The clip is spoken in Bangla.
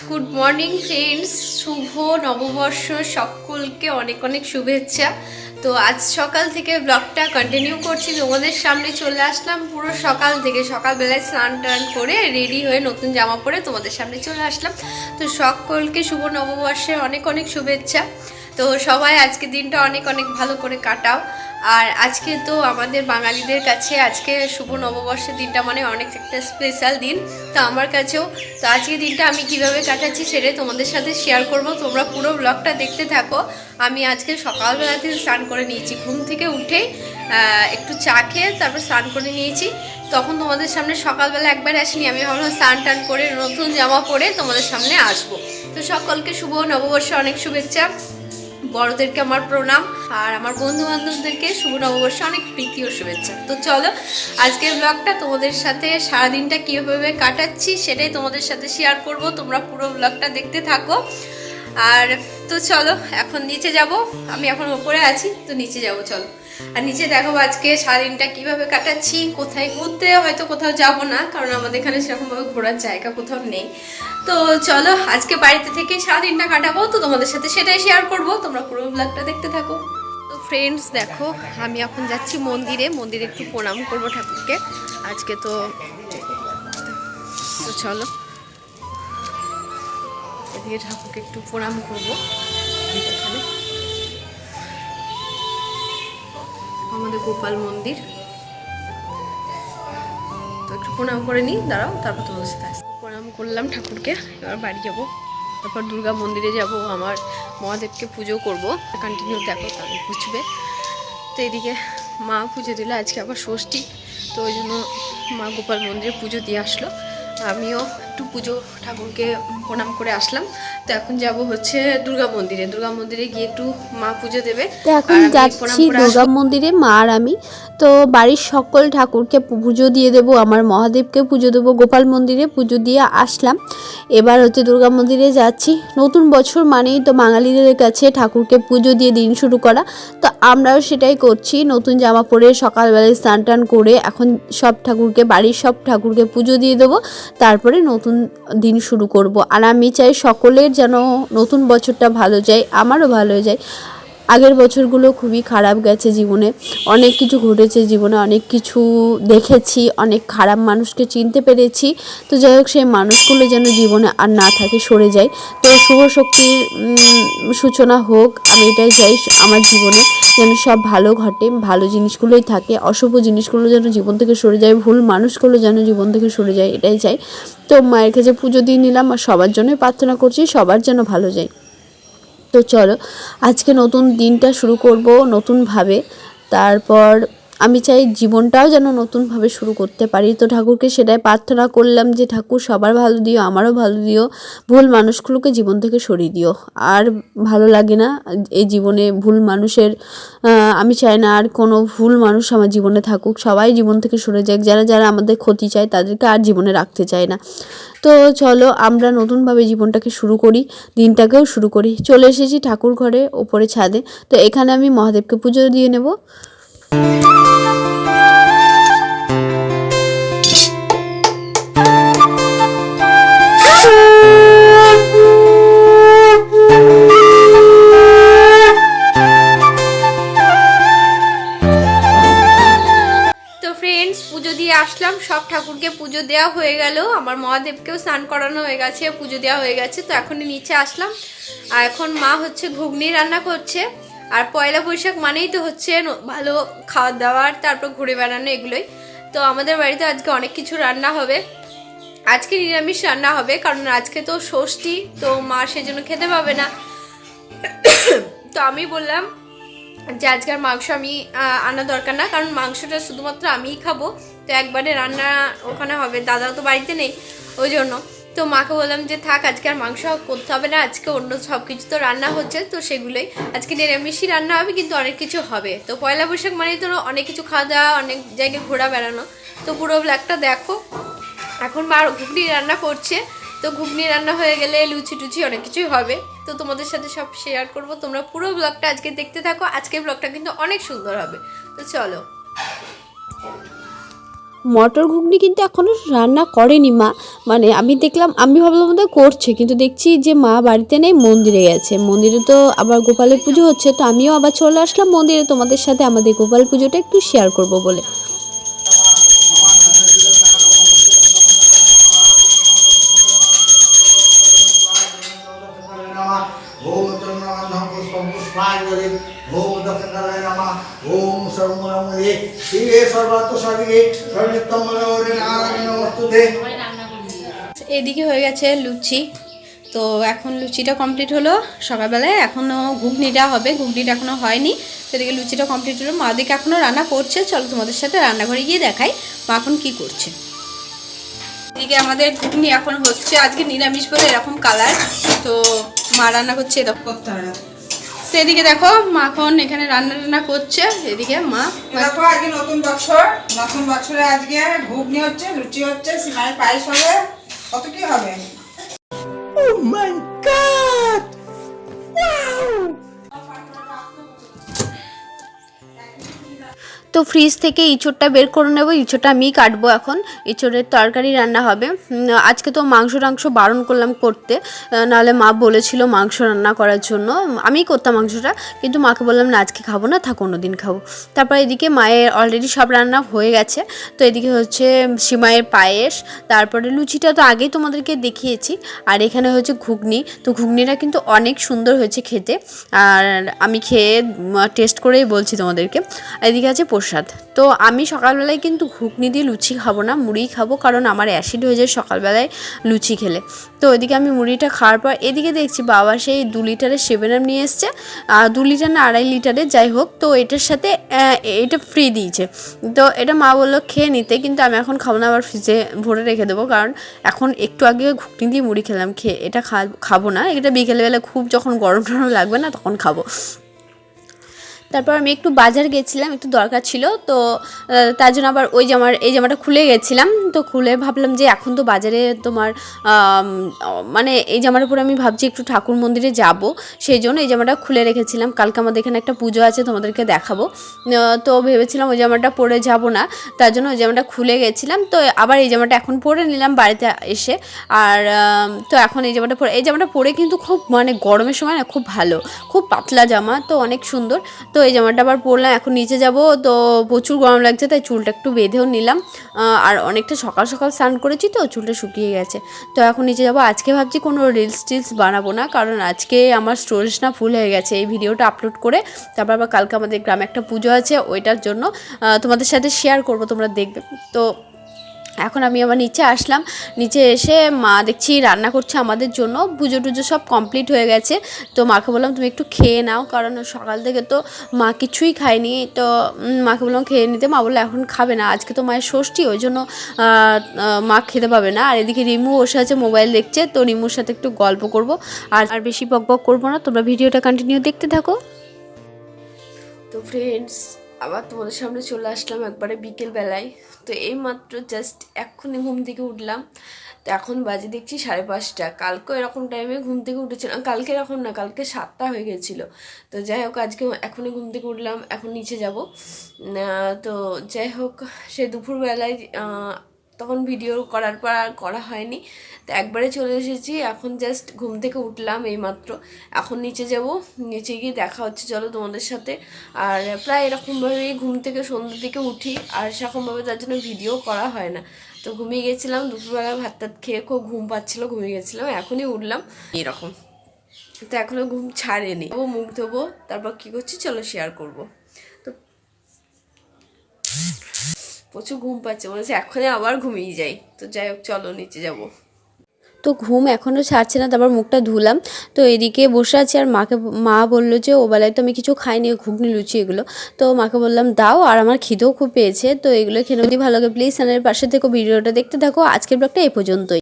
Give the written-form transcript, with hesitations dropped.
গুড মর্নিং ফ্রেন্ডস, শুভ নববর্ষ সকলকে অনেক অনেক শুভেচ্ছা। তো আজ সকাল থেকে ব্লগটা কন্টিনিউ করছি, তোমাদের সামনে চলে আসলাম পুরো সকাল থেকে। সকালবেলায় স্নান টান করে রেডি হয়ে নতুন জামা পরে তোমাদের সামনে চলে আসলাম। তো সকলকে শুভ নববর্ষের অনেক অনেক শুভেচ্ছা। তো সবাই আজকে দিনটা অনেক অনেক ভালো করে কাটাও। আর আজকে তো আমাদের বাঙালিদের কাছে আজকে শুভ নববর্ষের দিনটা মানে অনেক একটা স্পেশাল দিন, তো আমার কাছেও। তো আজকে দিনটা আমি কিভাবে কাটাচ্ছি সেটাই তোমাদের সাথে শেয়ার করব, তোমরা পুরো ব্লগটা দেখতে থাকো। আমি আজকে সকালবেলাতে স্নান করে নিয়েছি, ঘুম থেকে উঠে একটু চা খেয়ে তারপর স্নান করে নিয়েছি। তখন তোমাদের সামনে সকালবেলা একবার আসিনি, আমি ভাবলাম স্নান টান করে নতুন জামা পরে তোমাদের সামনে আসবো। তো সকলকে শুভ নববর্ষে অনেক শুভেচ্ছা, বড়দেরকে আমার প্রণাম, আর আমার বন্ধু বান্ধবদেরকে শুভ নববর্ষে অনেক প্রীতি ও শুভেচ্ছা। তো চলো আজকের ব্লগটা তোমাদের সাথে সারাদিনটা কীভাবে কাটাচ্ছি সেটাই তোমাদের সাথে শেয়ার করব, তোমরা পুরো ব্লগটা দেখতে থাকো। আর তো চলো এখন নিচে যাব, আমি এখন ওপরে আছি, তো নিচে যাব চলো। আর নিচে দেখো আজকে সারাদিনটা কিভাবে কাটাচ্ছি, কোথায় ঘুরতে হয়তো কোথাও যাব না, কারণ আমাদের এখানে সেরকমভাবে ঘোরার জায়গা কোথাও নেই। তো চলো আজকে বাড়িতে থেকে সারাদিনটা কাটাবো, তো তোমাদের সাথে সেটাই শেয়ার করব, তোমরা পুরো ব্লগটা দেখতে থাকো। তো ফ্রেন্ডস দেখো আমি এখন যাচ্ছি মন্দিরে, মন্দিরে একটু প্রণাম করবো ঠাকুরকে আজকে। তো চলো এদিকে ঠাকুরকে একটু প্রণাম করবো। এখানে আমাদের গোপাল মন্দির, তো একটু প্রণাম করে নিই, দাঁড়াও তারপর তোমাদের সাথে আসি। প্রণাম করলাম ঠাকুরকে, এবার বাড়ি যাব, তারপর দুর্গা মন্দিরে যাব, আমার মহাদেবকে পুজো করব। কন্টিনিউ দেখো তাহলে বুঝবে। তো এদিকে মা পুজো দিলে, আজকে আবার ষষ্ঠী, তো ওই জন্য মা গোপাল মন্দিরে পুজো দিয়ে আসলো, আমিও একটু পুজো ঠাকুরকে প্রণাম করে আসলাম। তো এখন যাব হচ্ছে দুর্গা মন্দিরে, দুর্গা মন্দিরে গিয়ে একটু মা পুজো দেবে। তো এখন যাচ্ছি দুর্গা মন্দিরে, মা আর আমি। তো বাড়ির সকল ঠাকুরকে পুজো দিয়ে দেবো, আমার মহাদেবকে পুজো দেবো, গোপাল মন্দিরে পুজো দিয়ে আসলাম। এবার হচ্ছে দুর্গা মন্দিরে যাচ্ছি। নতুন বছর মানেই তো বাঙালিদের কাছে ঠাকুরকে পুজো দিয়ে দিন শুরু করা, তো আমরাও সেটাই করছি। নতুন জামা পরে সকালবেলায় স্নান টান করে এখন সব ঠাকুরকে, বাড়ির সব ঠাকুরকে পুজো দিয়ে দেবো, তারপরে নতুন দিন শুরু করব। আর আমি চাই সকলের যেন নতুন বছরটা ভালো যায়, আমারও ভালো যায়। আগের বছরগুলো খুবই খারাপ গেছে জীবনে, অনেক কিছু ঘটেছে জীবনে, অনেক কিছু দেখেছি, অনেক খারাপ মানুষকে চিনতে পেরেছি। তো যাই হোক, সেই মানুষগুলো যেন জীবনে আর না থাকে, সরে যায়। তো শুভ শক্তির সূচনা হোক, আমি এটাই চাই আমার জীবনে, যেন সব ভালো ঘটে, ভালো জিনিসগুলোই থাকে, অশুভ জিনিসগুলো যেন জীবন থেকে সরে যায়, ভুল মানুষগুলো যেন জীবন থেকে সরে যায়, এটাই চাই। তো মায়ের কাছে পুজো দিয়ে নিলাম, আর সবার জন্যই প্রার্থনা করছি সবার যেন ভালো যায়। তো চলো আজকে নতুন দিনটা শুরু করব নতুনভাবে, তারপর আমি চাই জীবনটাও যেন নতুনভাবে শুরু করতে পারি। তো ঠাকুরকে সেটাই প্রার্থনা করলাম যে ঠাকুর সবার ভালো দিও, আমারও ভালো দিও, ভুল মানুষগুলোকে জীবন থেকে সরিয়ে দিও। আর ভালো লাগে না এই জীবনে ভুল মানুষের, আমি চাই না আর কোনো ভুল মানুষ আমার জীবনে থাকুক, সবাই জীবন থেকে সরে যাক, যারা যারা আমাদের ক্ষতি চায় তাদেরকে আর জীবনে রাখতে চায় না। তো চলো আমরা নতুনভাবে জীবনটাকে শুরু করি, দিনটাকেও শুরু করি। চলে এসেছি ঠাকুর ঘরে, ওপরে ছাদে। তো এখানে আমি মহাদেবকে পুজো দিয়ে নেব। পুজো দিয়ে আসলাম, সব ঠাকুরকে পুজো দেওয়া হয়ে গেল, আমার মহাদেবকেও স্নান করানো হয়ে গেছে, পুজো দেওয়া হয়ে গেছে। তো এখন নিচে আসলাম, আর এখন মা হচ্ছে ঘুগনি রান্না করছে। আর পয়লা বৈশাখ মানেই তো হচ্ছে ভালো খাওয়া দাওয়ার, তারপর ঘুরে বেড়ানো, এগুলোই। তো আমাদের বাড়িতে আজকে অনেক কিছু রান্না হবে, আজকে নিরামিষ রান্না হবে, কারণ আজকে তো ষষ্ঠী, তো মা সেজন্য খেতে পাবে না। তো আমি বললাম যে আজকের মাংস আমি আনা দরকার না, কারণ মাংসটা শুধুমাত্র আমিই খাবো, তো একবারে রান্না ওখানে হবে, দাদাও তো বাড়িতে নেই, ওই জন্য। তো মাকে বললাম যে থাক, আজকে আর মাংস করতে হবে না, আজকে অন্য সব কিছু তো রান্না হচ্ছে, তো সেগুলোই আজকে নিরামিষই রান্না হবে, কিন্তু অনেক কিছু হবে। তো পয়লা বৈশাখ মানে তো অনেক কিছু খাওয়া দাওয়া, অনেক জায়গায় ঘোরা বেড়ানো। তো পুরো ব্লগটা দেখো। এখন মা ঘুগনি রান্না করছে, তো ঘুগনি রান্না হয়ে গেলে লুচি টুচি অনেক কিছুই হবে, তো তোমাদের সাথে সব শেয়ার করব। তোমরা পুরো ব্লগটা আজকে দেখতে থাকো, আজকের ব্লগটা কিন্তু অনেক সুন্দর হবে। তো চলো। মটর ঘুগনি কিন্তু এখনও রান্না করেনি মা, মানে আমি দেখলাম, আমি ভাবলাম বোধহয় করছে, কিন্তু দেখছি যে মা বাড়িতে নেই, মন্দিরে গেছে। মন্দিরে তো আবার গোপালের পুজো হচ্ছে, তো আমিও আবার চলে আসলাম মন্দিরে তোমাদের সাথে আমাদের গোপাল পুজোটা একটু শেয়ার করব বলে। ओम त्र्यंबकं पुष्पं पुष्पाञ्जलिं ओम दक्षिणाय नमः ओम सर्वमंगले शिवे सर्वार्थ साधिके शरण्यं मनोहरे नारायण नमस्तुते। এদিকে হয়ে গেছে লুচি, তো এখন লুচিটা কমপ্লিট হলো। সকালবেলায় এখনও ঘুগনিটা হবে, ঘুগনিটা এখনও হয়নি। তো এদিকে লুচিটা কমপ্লিট হলো, মা দিকে এখনও রান্না করছে। চলো তোমাদের সাথে রান্নাঘরে গিয়ে দেখাই মা এখন কী করছে। এদিকে আমাদের ঘুগনি এখন হচ্ছে, আজকে নিরামিষ বলে এরকম কালার, তো মা রান্না করছে এরকম করতে হবে। তো এদিকে দেখো মা এখন এখানে রান্না করছে। এদিকে মা দেখো আজকে নতুন বছরে আজকে ঘুগনি হচ্ছে, লুচি হচ্ছে, সিমাই পায়েস হবে, কত কি হবে। তো ফ্রিজ থেকে ইঁচড়টা বের করে নেবো, ইঁচড়টা আমিই কাটবো এখন। ইঁচড়ের তরকারি রান্না হবে। আজকে তো মাংস বারণ করলাম করতে, নাহলে মা বলেছিল মাংস রান্না করার জন্য, আমিই করতাম মাংসটা, কিন্তু মাকে বললাম না আজকে খাবো না, থাক অন্য দিন খাবো। তারপর এদিকে মায়ের অলরেডি সব রান্না হয়ে গেছে। তো এদিকে হচ্ছে সিমাইয়ের পায়েস, তারপরে লুচিটা তো আগেই তোমাদেরকে দেখিয়েছি, আর এখানে হচ্ছে ঘুগনি। তো ঘুগনিটা কিন্তু অনেক সুন্দর হয়েছে খেতে, আর আমি খেয়ে টেস্ট করেই বলছি তোমাদেরকে। এদিকে আছে প্রসাদ। তো আমি সকালবেলায় কিন্তু ঘুগনি দিয়ে লুচি খাবো না, মুড়িই খাবো, কারণ আমার অ্যাসিড হয়ে যায় সকালবেলায় লুচি খেলে। তো ওইদিকে আমি মুড়িটা খাওয়ার পর এদিকে দেখছি বাবা সেই 2 লিটারের 7 আপ নিয়ে এসছে, 2 লিটার না 2.5 লিটারের, যাই হোক। তো এটার সাথে এটা ফ্রি দিয়েছে, তো এটা মা বললো খেয়ে নিতে, কিন্তু আমি এখন খাবো না, আবার ফ্রিজে ভরে রেখে দেবো, কারণ এখন একটু আগে ঘুগনি দিয়ে মুড়ি খেলাম, খেয়ে এটা খাবো না, এটা বিকেলবেলা খুব যখন গরম টরম লাগবে না তখন খাবো। তারপর আমি একটু বাজার গেছিলাম, একটু দরকার ছিল, তো তার জন্য আবার এই জামাটা খুলে গেছিলাম। তো খুলে ভাবলাম যে এখন তো বাজারে তোমার মানে এই জামাটা পরে আমি ভাবছি একটু ঠাকুর মন্দিরে যাব, সেই জন্য এই জামাটা খুলে রেখেছিলাম। কালকে আমাদের এখানে একটা পুজো আছে, তোমাদেরকে দেখাবো, তো ভেবেছিলাম ওই জামাটা পরে যাব না, তার জন্য ওই জামাটা খুলে গেছিলাম। তো আবার এই জামাটা এখন পরে নিলাম বাড়িতে এসে, আর তো এখন এই জামাটা পরে কিন্তু খুব মানে গরমের সময় না খুব ভালো, খুব পাতলা জামা, তো অনেক সুন্দর। তো এই জামাটা আবার পরলাম, এখন নিচে যাব, তো প্রচুর গরম লাগছে, তাই চুলটা একটু বেঁধেও নিলাম, আর অনেকটা সকাল স্নান করেছি তো চুলটা শুকিয়ে গেছে। তো এখন নিচে যাব। আজকে ভাবছি কোনো রিলস বানাবো না, কারণ আজকে আমার স্টোরেজ না ফুল হয়ে গেছে এই ভিডিওটা আপলোড করে। তারপর আবার কালকে আমাদের গ্রামে একটা পুজো আছে, ওইটার জন্য তোমাদের সাথে শেয়ার করব, তোমরা দেখবে। তো এখন আমি আবার নিচে আসলাম, নিচে এসে মা দেখছি রান্না করছে আমাদের জন্য, পুজো টুজো সব কমপ্লিট হয়ে গেছে। তো মাকে বললাম তুমি একটু খেয়ে নাও, কারণ সকাল থেকে তো মা কিছুই খায়নি, তো মাকে বললাম খেয়ে নিতে। মা বললো এখন খাবে না, আজকে তো মায়ের ষষ্ঠী, ওই জন্য মা খেতে পাবে না। আর এদিকে রিমু বসে আছে মোবাইল দেখছে, তো রিমুর সাথে একটু গল্প করব, আর বেশি বকবক করবো না, তোমরা ভিডিওটা কন্টিনিউ দেখতে থাকো। তো ফ্রেন্ডস, আবার তোমাদের সামনে চলে আসলাম একবারে বিকেলবেলায়। তো এই মাত্র জাস্ট এক্ষুনি ঘুম থেকে উঠলাম, তো এখন বাজে দেখছি 5:30। কালকেও এরকম টাইমে ঘুম থেকে উঠেছিলাম, কালকে এরকম না, কালকে 7টা হয়ে গেছিলো। তো যাই হোক আজকে এখনই ঘুম থেকে উঠলাম, এখন নিচে যাব। তো যাই হোক সে দুপুরবেলায় তখন ভিডিও করার পর আর করা হয়নি, তো একবারে চলে এসেছি। এখন জাস্ট ঘুম থেকে উঠলাম এইমাত্র, এখন নিচে যাব, নিচে গিয়ে দেখা হচ্ছে চলো তোমাদের সাথে। আর প্রায় এরকমভাবেই ঘুম থেকে সন্ধ্যের দিকে উঠি, আর সেরকমভাবে তার জন্য ভিডিও করা হয় না। তো ঘুমিয়ে গেছিলাম দুপুরবেলায়, ভাত খেয়ে খুব ঘুম পাচ্ছিলো, ঘুমিয়ে গেছিলাম, এখনই উঠলাম এরকম। তো এখনও ঘুম ছাড়েনি, ও মুখ ধোবো, তারপর কী করছি চলো শেয়ার করবো। তো প্রচুর ঘুম পাচ্ছে, মনে হচ্ছে এখনই আবার ঘুমিয়ে যাই। তো যাই হোক চলো নিচে যাব। তো ঘুম এখনও ছাড়ছে না, তারপর মুখটা ধুলাম। তো এদিকে বসে আছি, আর মা বললো যে ও বেলায় তো আমি কিছু খাইনি, ঘুগনি লুচি এগুলো। তো মাকে বললাম দাও, আর আমার খিদেও খুব পেয়েছে, তো এগুলো খেয়ে যদি ভালো লাগে প্লিজ চ্যানেলের পাশে থেকে ভিডিওটা দেখতে থাকো। আজকের ব্লগটা এই পর্যন্তই।